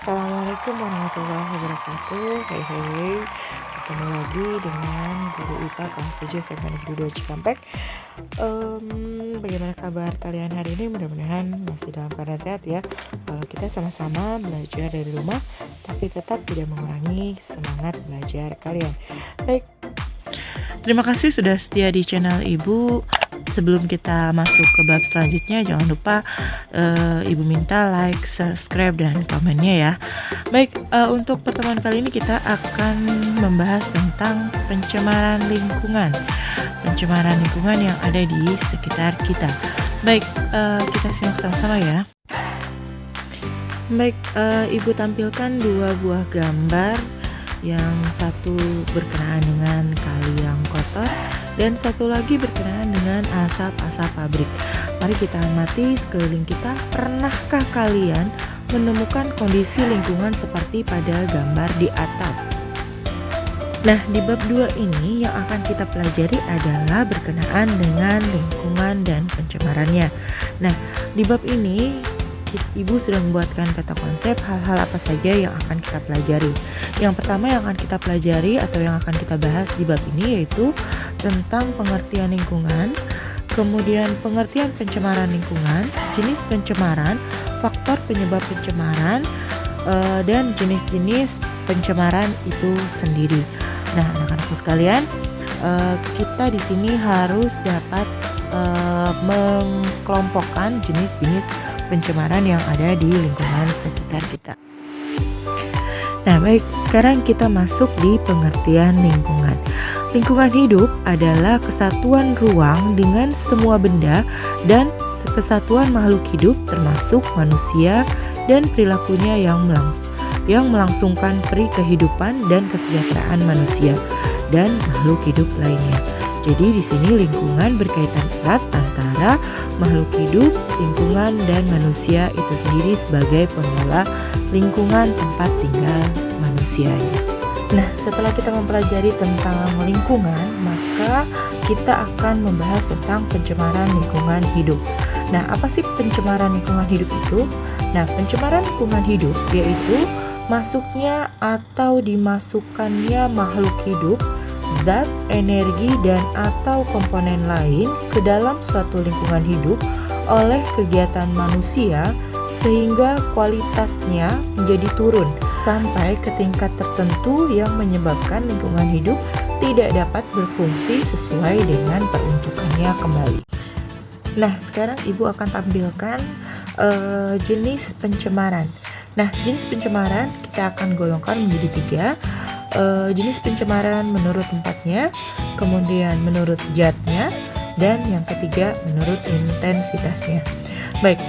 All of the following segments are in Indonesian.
Assalamualaikum warahmatullahi wabarakatuh. Hey hey, ketemu lagi dengan Guru IPA kelas 7 SMA Negeri 2 Cikampek. Bagaimana kabar kalian hari ini? Mudah-mudahan masih dalam keadaan sehat ya. Kalau kita sama-sama belajar dari rumah, tapi tetap tidak mengurangi semangat belajar kalian. Baik, terima kasih sudah setia di channel Ibu. Sebelum kita masuk ke bab selanjutnya, jangan lupa Ibu minta like, subscribe, dan komennya ya. Baik, untuk pertemuan kali ini kita akan membahas tentang pencemaran lingkungan. Pencemaran lingkungan yang ada di sekitar kita. Baik, kita simak sama-sama ya. Baik, Ibu tampilkan dua buah gambar. Yang satu berkenaan dengan kali yang kotor dan satu lagi berkenaan dengan asap-asap pabrik. Mari kita amati sekeliling kita. Pernahkah kalian menemukan kondisi lingkungan seperti pada gambar di atas? Nah, di bab 2 ini yang akan kita pelajari adalah berkenaan dengan lingkungan dan pencemarannya. Nah, di bab ini Ibu sudah membuatkan peta konsep hal-hal apa saja yang akan kita pelajari. Yang pertama yang akan kita pelajari atau yang akan kita bahas di bab ini yaitu tentang pengertian lingkungan, kemudian pengertian pencemaran lingkungan, jenis pencemaran, faktor penyebab pencemaran, dan jenis-jenis pencemaran itu sendiri. Nah, anak-anakku sekalian, kita di sini harus dapat mengkelompokkan jenis-jenis pencemaran yang ada di lingkungan sekitar kita. Nah, baik, sekarang kita masuk di pengertian lingkungan. Lingkungan hidup adalah kesatuan ruang dengan semua benda dan kesatuan makhluk hidup termasuk manusia dan perilakunya yang melangsungkan peri kehidupan dan kesejahteraan manusia dan makhluk hidup lainnya. Jadi di sini lingkungan berkaitan erat antara makhluk hidup, lingkungan, dan manusia itu sendiri sebagai pengelola lingkungan tempat tinggal manusianya. Nah, setelah kita mempelajari tentang lingkungan, maka kita akan membahas tentang pencemaran lingkungan hidup. Nah, apa sih pencemaran lingkungan hidup itu? Nah, pencemaran lingkungan hidup yaitu masuknya atau dimasukkannya makhluk hidup, zat, energi, dan atau komponen lain ke dalam suatu lingkungan hidup oleh kegiatan manusia sehingga kualitasnya menjadi turun sampai ke tingkat tertentu yang menyebabkan lingkungan hidup tidak dapat berfungsi sesuai dengan peruntukannya kembali. Nah, sekarang Ibu akan tampilkan jenis pencemaran. Nah, jenis pencemaran kita akan golongkan menjadi 3. Jenis pencemaran menurut tempatnya, kemudian menurut zatnya, dan yang ketiga menurut intensitasnya. Baik,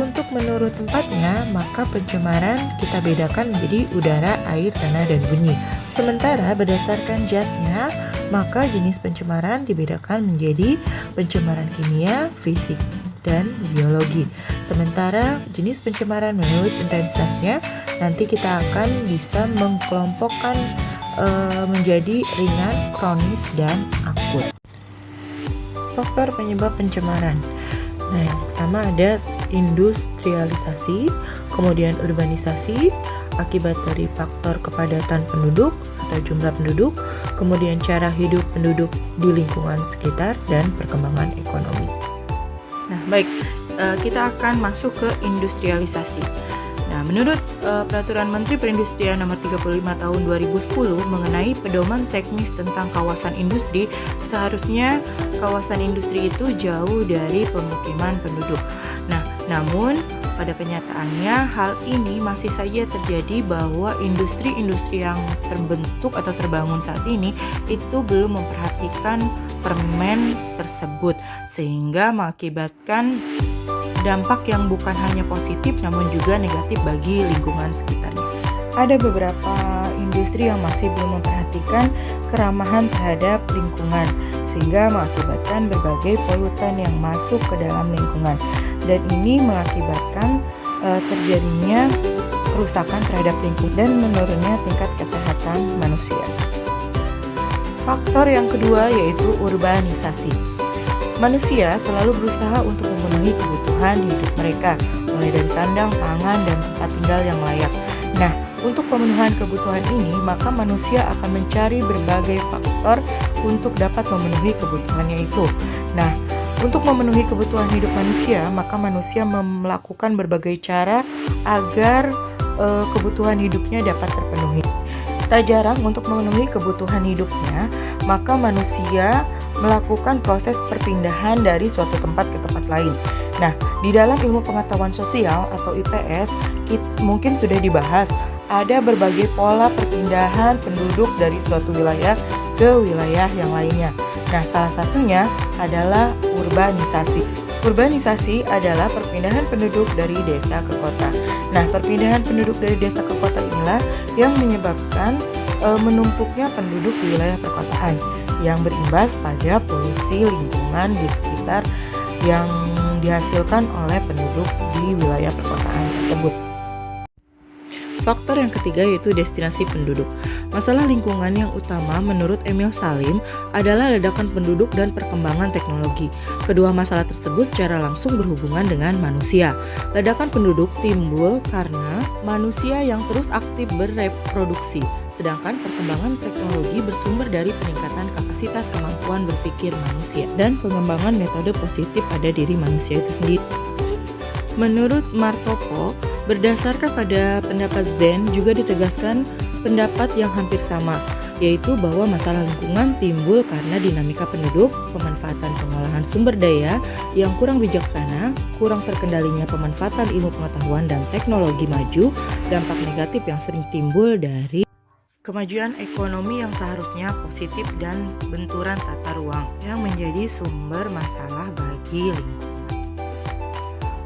untuk menurut tempatnya, maka pencemaran kita bedakan menjadi udara, air, tanah, dan bunyi. Sementara berdasarkan zatnya, maka jenis pencemaran dibedakan menjadi pencemaran kimia, fisik, dan biologi. Sementara jenis pencemaran menurut intensitasnya nanti kita akan bisa mengkelompokkan menjadi ringan, kronis, dan akut. Faktor penyebab pencemaran. Nah, yang pertama ada industrialisasi, kemudian urbanisasi, akibat dari faktor kepadatan penduduk atau jumlah penduduk, kemudian cara hidup penduduk di lingkungan sekitar, dan perkembangan ekonomi. Nah, baik, kita akan masuk ke industrialisasi. Nah, menurut Peraturan Menteri Perindustrian Nomor 35 Tahun 2010 mengenai pedoman teknis tentang kawasan industri, seharusnya kawasan industri itu jauh dari pemukiman penduduk. Nah, namun pada kenyataannya hal ini masih saja terjadi bahwa industri-industri yang terbentuk atau terbangun saat ini itu belum memperhatikan permen tersebut sehingga mengakibatkan dampak yang bukan hanya positif namun juga negatif bagi lingkungan sekitarnya. Ada beberapa industri yang masih belum memperhatikan keramahan terhadap lingkungan sehingga mengakibatkan berbagai polutan yang masuk ke dalam lingkungan, dan ini mengakibatkan terjadinya kerusakan terhadap lingkungan dan menurunnya tingkat kesehatan manusia. Faktor yang kedua yaitu urbanisasi. Manusia selalu berusaha untuk memenuhi kebutuhan hidup mereka, mulai dari sandang, pangan, dan tempat tinggal yang layak. Nah, untuk pemenuhan kebutuhan ini, maka manusia akan mencari berbagai faktor untuk dapat memenuhi kebutuhannya itu. Nah, untuk memenuhi kebutuhan hidup manusia, maka manusia melakukan berbagai cara agar kebutuhan hidupnya dapat terpenuhi. Tak jarang untuk memenuhi kebutuhan hidupnya, maka manusia melakukan proses perpindahan dari suatu tempat ke tempat lain. Nah, di dalam ilmu pengetahuan sosial atau IPS, mungkin sudah dibahas ada berbagai pola perpindahan penduduk dari suatu wilayah ke wilayah yang lainnya. Nah, salah satunya adalah urbanisasi. Urbanisasi adalah perpindahan penduduk dari desa ke kota. Nah, perpindahan penduduk dari desa ke kota inilah yang menyebabkan menumpuknya penduduk di wilayah perkotaan yang berimbas pada polusi lingkungan di sekitar yang dihasilkan oleh penduduk di wilayah perkotaan tersebut. Faktor yang ketiga yaitu destinasi penduduk. Masalah lingkungan yang utama menurut Emil Salim adalah ledakan penduduk dan perkembangan teknologi. Kedua masalah tersebut secara langsung berhubungan dengan manusia. Ledakan penduduk timbul karena manusia yang terus aktif bereproduksi, sedangkan perkembangan teknologi bersumber dari peningkatan kapasitas kemampuan berpikir manusia dan pengembangan metode positif pada diri manusia itu sendiri. Menurut Martopo, berdasarkan pada pendapat Zen juga ditegaskan pendapat yang hampir sama, yaitu bahwa masalah lingkungan timbul karena dinamika penduduk, pemanfaatan pengolahan sumber daya yang kurang bijaksana, kurang terkendalinya pemanfaatan ilmu pengetahuan dan teknologi maju, dampak negatif yang sering timbul dari kemajuan ekonomi yang seharusnya positif dan benturan tata ruang yang menjadi sumber masalah bagi lingkungan.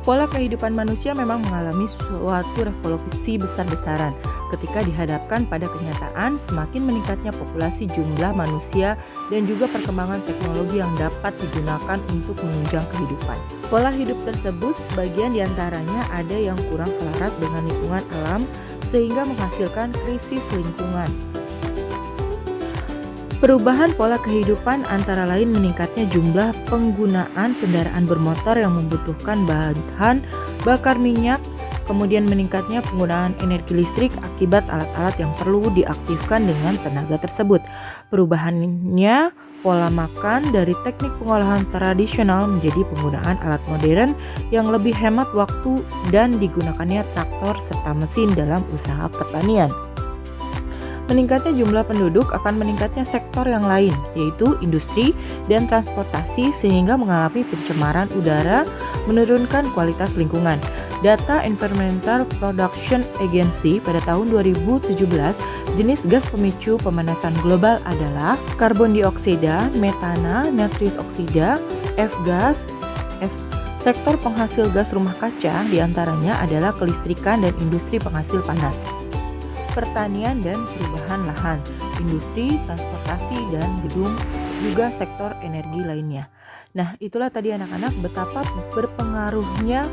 Pola kehidupan manusia memang mengalami suatu revolusi besar-besaran ketika dihadapkan pada kenyataan semakin meningkatnya populasi jumlah manusia dan juga perkembangan teknologi yang dapat digunakan untuk menunjang kehidupan. Pola hidup tersebut sebagian diantaranya ada yang kurang selaras dengan lingkungan alam sehingga menghasilkan krisis lingkungan. Perubahan pola kehidupan antara lain meningkatnya jumlah penggunaan kendaraan bermotor yang membutuhkan bahan bakar minyak, kemudian meningkatnya penggunaan energi listrik akibat alat-alat yang perlu diaktifkan dengan tenaga tersebut. Perubahannya pola makan dari teknik pengolahan tradisional menjadi penggunaan alat modern yang lebih hemat waktu dan digunakannya traktor serta mesin dalam usaha pertanian. Meningkatnya jumlah penduduk akan meningkatnya sektor yang lain, yaitu industri dan transportasi sehingga mengalami pencemaran udara, menurunkan kualitas lingkungan. Data Environmental Production Agency pada tahun 2017, jenis gas pemicu pemanasan global adalah karbon dioksida, metana, nitrous oksida, F-gas, sektor penghasil gas rumah kaca diantaranya adalah kelistrikan dan industri penghasil panas, pertanian dan perubahan lahan, industri, transportasi, dan gedung, juga sektor energi lainnya. Nah, itulah tadi anak-anak betapa berpengaruhnya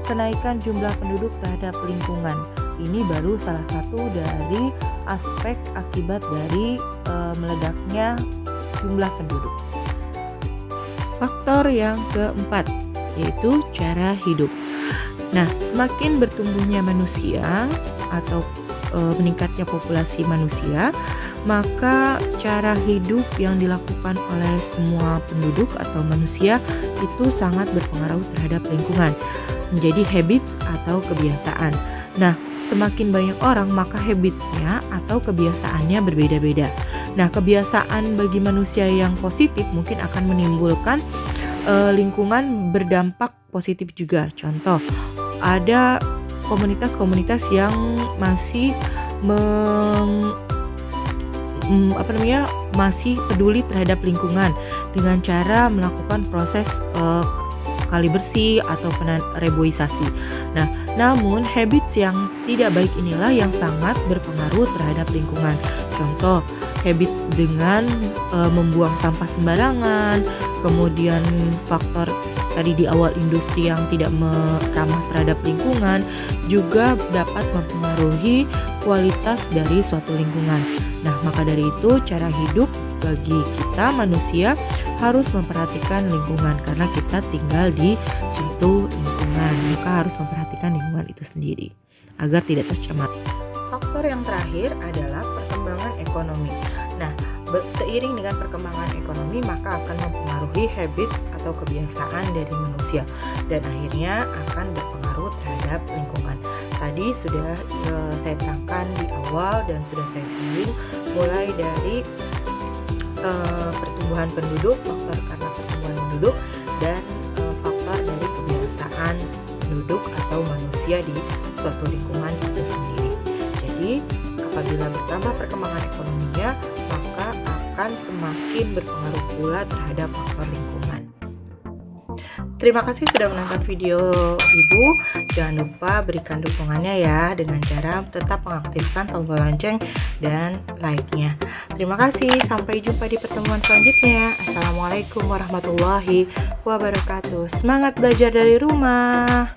kenaikan jumlah penduduk terhadap lingkungan. Ini baru salah satu dari aspek akibat dari meledaknya jumlah penduduk. Faktor yang keempat yaitu cara hidup. Nah, semakin bertumbuhnya manusia atau meningkatnya populasi manusia, maka cara hidup yang dilakukan oleh semua penduduk atau manusia itu sangat berpengaruh terhadap lingkungan, menjadi habit atau kebiasaan. Nah, semakin banyak orang maka habitnya atau kebiasaannya berbeda-beda. Nah, kebiasaan bagi manusia yang positif mungkin akan menimbulkan lingkungan berdampak positif juga. Contoh, ada komunitas-komunitas yang masih masih peduli terhadap lingkungan dengan cara melakukan proses kali bersih atau reboisasi. Nah, namun habits yang tidak baik inilah yang sangat berpengaruh terhadap lingkungan. Contoh, habits dengan membuang sampah sembarangan, kemudian faktor tadi di awal industri yang tidak ramah terhadap lingkungan juga dapat mempengaruhi kualitas dari suatu lingkungan. Nah, maka dari itu cara hidup bagi kita manusia harus memperhatikan lingkungan karena kita tinggal di suatu lingkungan, maka harus memperhatikan lingkungan itu sendiri. agar tidak tercemar. Faktor yang terakhir adalah perkembangan ekonomi. Nah, seiring dengan perkembangan ekonomi maka akan mempengaruhi habits atau kebiasaan dari manusia dan akhirnya akan berpengaruh terhadap lingkungan. Tadi sudah saya terangkan di awal dan sudah saya singgung mulai dari pertumbuhan penduduk, faktor karena pertumbuhan penduduk dan faktor dari kebiasaan penduduk atau manusia di suatu lingkungan itu sendiri. Jadi apabila bertambah perkembangan ekonominya, maka akan semakin berpengaruh pula terhadap faktor lingkungan. Terima kasih sudah menonton video Ibu. Jangan lupa berikan dukungannya ya dengan cara tetap mengaktifkan tombol lonceng dan like-nya. Terima kasih, sampai jumpa di pertemuan selanjutnya. Assalamualaikum warahmatullahi wabarakatuh. Semangat belajar dari rumah.